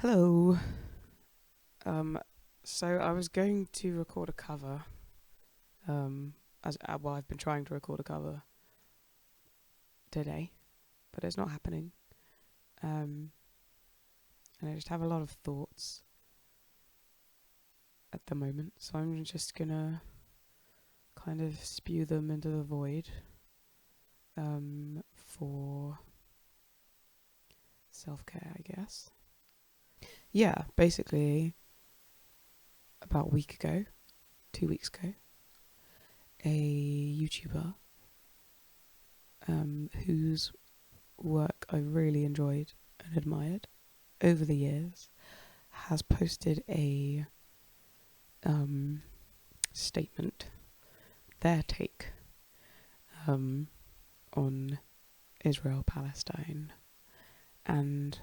Hello. Um, so I was going to record a cover. I've been trying to record a cover today, but it's not happening. Um, and I just have a lot of thoughts at the moment, so I'm just gonna kind of spew them into the void. For self-care, I guess. Yeah, basically, about a week ago, 2 weeks ago, a YouTuber whose work I really enjoyed and admired over the years has posted a statement, their take on Israel Palestine, and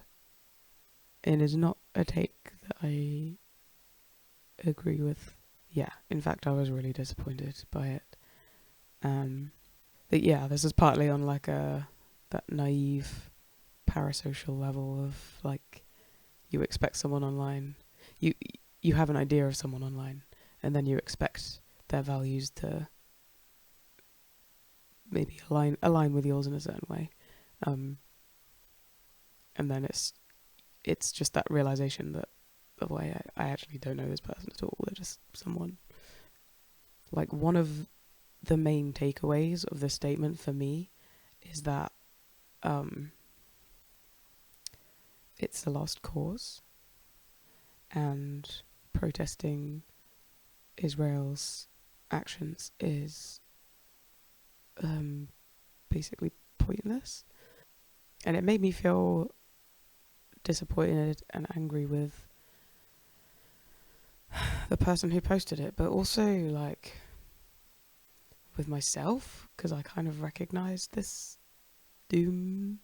it is not a take that I agree with. Yeah, in fact, I was really disappointed by it. This is partly on like that naive parasocial level of like you expect someone online, you you have an idea of someone online, and then you expect their values to maybe align with yours in a certain way, and then it's just that realization that the way I actually don't know this person at all. They're just someone. Like one of the main takeaways of this statement for me is that it's a lost cause, and protesting Israel's actions is basically pointless. And it made me feel disappointed and angry with the person who posted it, but also like with myself, because I kind of recognized this doomerism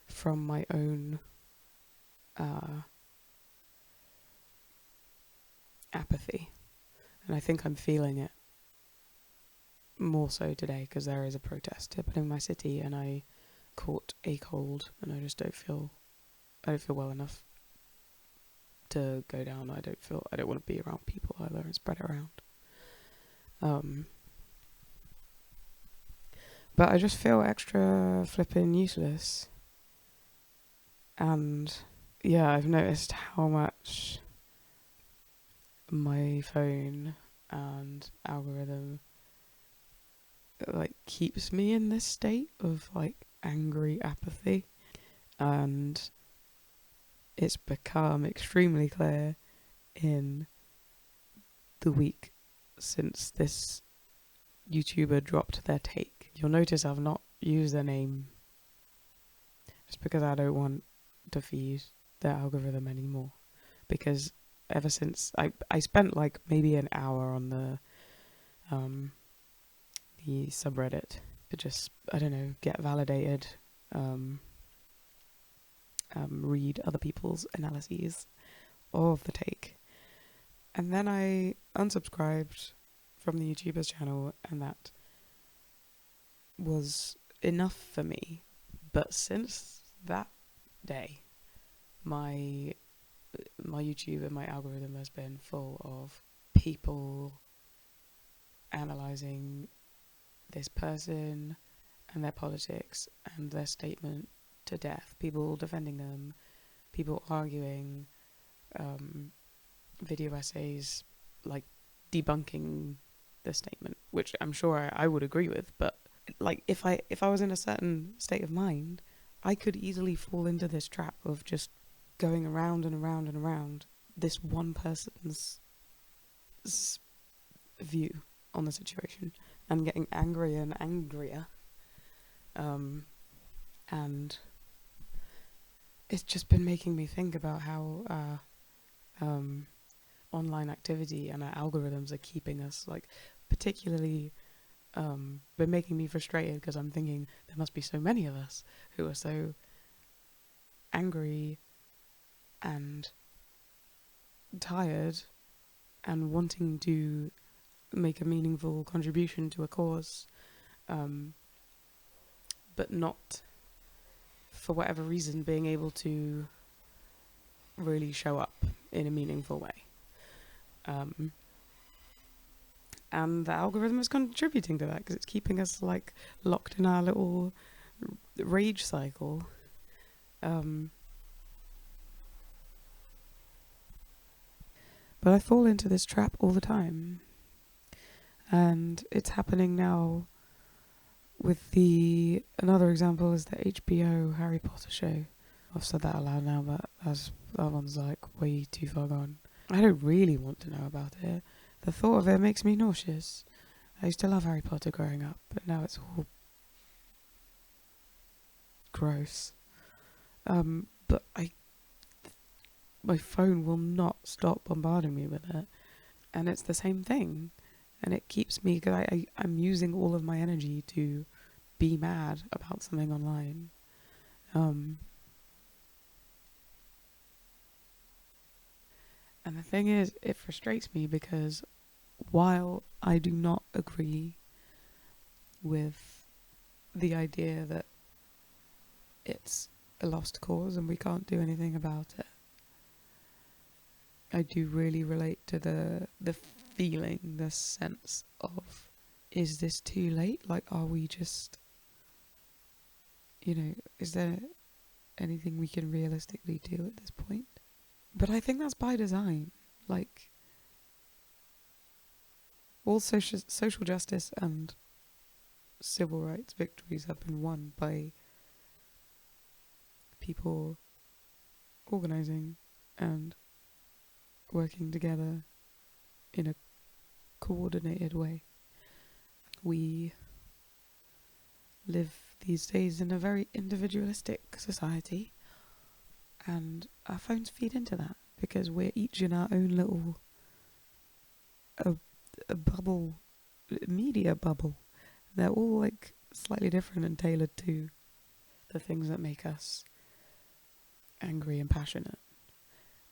from my own apathy. And I think I'm feeling it more so today because there is a protest happening in my city, and I caught a cold, and I just don't feel well enough to go down. I don't want to be around people either and spread it around. But I just feel extra flipping useless. And yeah, I've noticed how much my phone and algorithm like keeps me in this state of like angry apathy, and it's become extremely clear in the week since this YouTuber dropped their take. You'll notice I've not used their name just because I don't want to feed their algorithm anymore, because ever since I spent like maybe an hour on the subreddit to just, I don't know, get validated, read other people's analyses of the take, and then I unsubscribed from the YouTuber's channel, and that was enough for me. But since that day, my YouTube and my algorithm has been full of people analysing this person and their politics and their statement to death, people defending them, people arguing, video essays like debunking the statement, which I'm sure I would agree with, but like if I was in a certain state of mind, I could easily fall into this trap of just going around and around and around this one person's view on the situation and getting angrier and angrier. And it's just been making me think about how online activity and our algorithms are keeping us, like, particularly been making me frustrated because I'm thinking there must be so many of us who are so angry and tired and wanting to make a meaningful contribution to a cause, but not for whatever reason, being able to really show up in a meaningful way. And the algorithm is contributing to that because it's keeping us like locked in our little rage cycle. But I fall into this trap all the time. And it's happening now with another example is the HBO Harry Potter show. I've said that aloud now, but that one's like way too far gone. I don't really want to know about it. The thought of it makes me nauseous. I used to love Harry Potter growing up, but now it's all gross. But my phone will not stop bombarding me with it. And it's the same thing. And it keeps me, because I'm using all of my energy to be mad about something online. And the thing is, it frustrates me because while I do not agree with the idea that it's a lost cause and we can't do anything about it, I do really relate to the feeling, the sense of, is this too late? Like, are we just, is there anything we can realistically do at this point? But I think that's by design. Like, all social justice and civil rights victories have been won by people organising and working together in a coordinated way. We live these days in a very individualistic society, and our phones feed into that because we're each in our own little a bubble, media bubble. They're all like slightly different and tailored to the things that make us angry and passionate.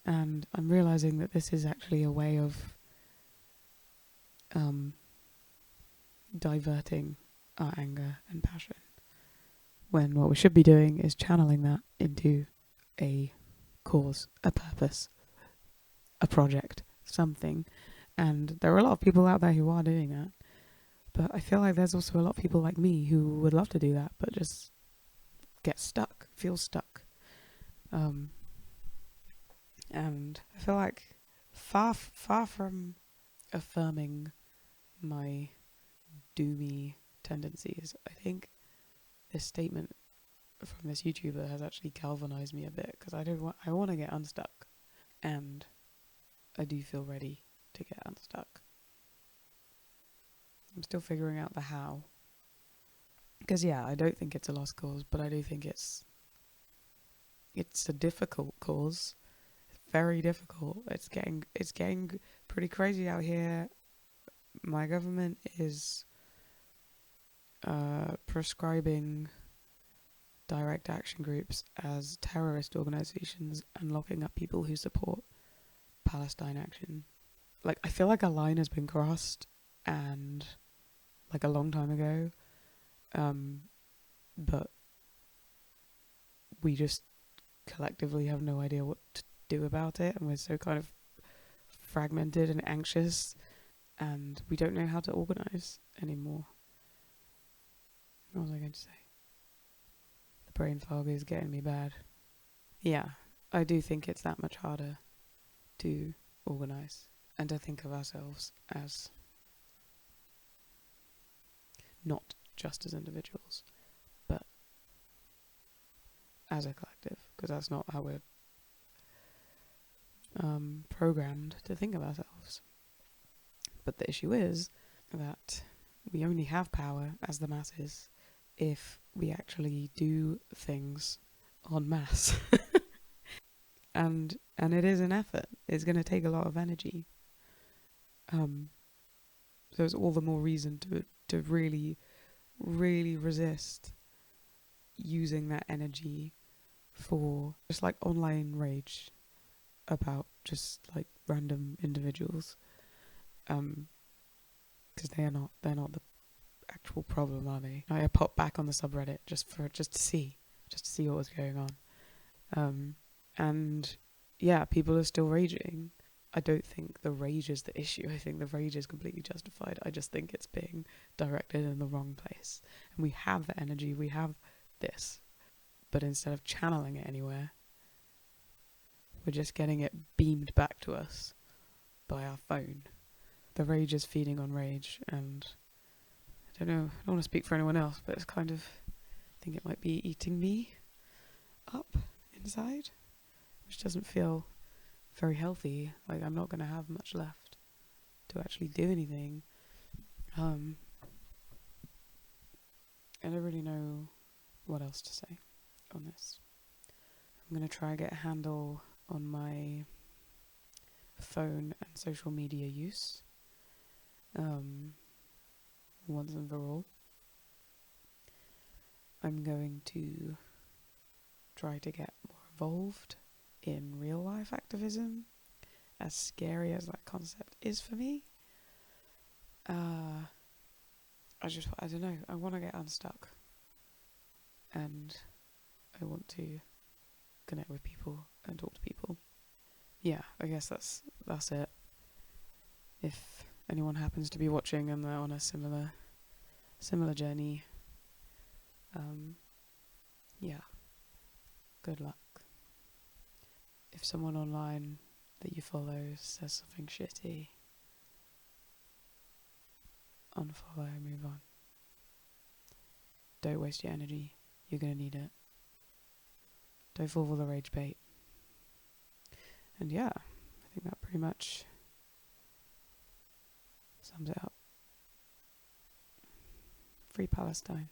And I'm realizing that this is actually a way of diverting our anger and passion, when what we should be doing is channeling that into a cause, a purpose, a project, something. And there are a lot of people out there who are doing that. But I feel like there's also a lot of people like me who would love to do that, but just get stuck, feel stuck. And I feel like far from affirming my doomy tendencies, I think this statement from this YouTuber has actually galvanized me a bit, because I want to get unstuck, and I do feel ready to get unstuck. I'm still figuring out the how, because I don't think it's a lost cause, but I do think it's a difficult cause. It's very difficult. It's getting pretty crazy out here. My government is prescribing direct action groups as terrorist organizations and locking up people who support Palestine action. Like, I feel like a line has been crossed, and like a long time ago, but we just collectively have no idea what to do about it, and we're so kind of fragmented and anxious, and we don't know how to organize anymore. What was I going to say? The brain fog is getting me bad. Yeah, I do think it's that much harder to organize and to think of ourselves as not just as individuals, but as a collective, because that's not how we're programmed to think of ourselves. But the issue is that we only have power as the masses if we actually do things en masse. and it is an effort. It's going to take a lot of energy. So it's all the more reason to really, really resist using that energy for just like online rage about just like random individuals, because they're not the actual problem, are they? I pop back on the subreddit just to see, just to see what was going on. And yeah, people are still raging. I don't think the rage is the issue. I think the rage is completely justified. I just think it's being directed in the wrong place. And we have the energy, we have this. But instead of channeling it anywhere, we're just getting it beamed back to us by our phone. The rage is feeding on rage, and I don't know, I don't want to speak for anyone else, but it's kind of, I think it might be eating me up inside, which doesn't feel very healthy. Like, I'm not going to have much left to actually do anything. I don't really know what else to say on this. I'm going to try and get a handle on my phone and social media use once and for all. I'm going to try to get more involved in real life activism, as scary as that concept is for me. I don't know, I want to get unstuck, and I want to connect with people and talk to people. Yeah, I guess that's it. If anyone happens to be watching and they're on a similar journey, yeah, good luck. If someone online that you follow says something shitty, unfollow, move on. Don't waste your energy, you're gonna need it. Don't fall for the rage bait. And yeah, I think that pretty much sums it up. Free Palestine.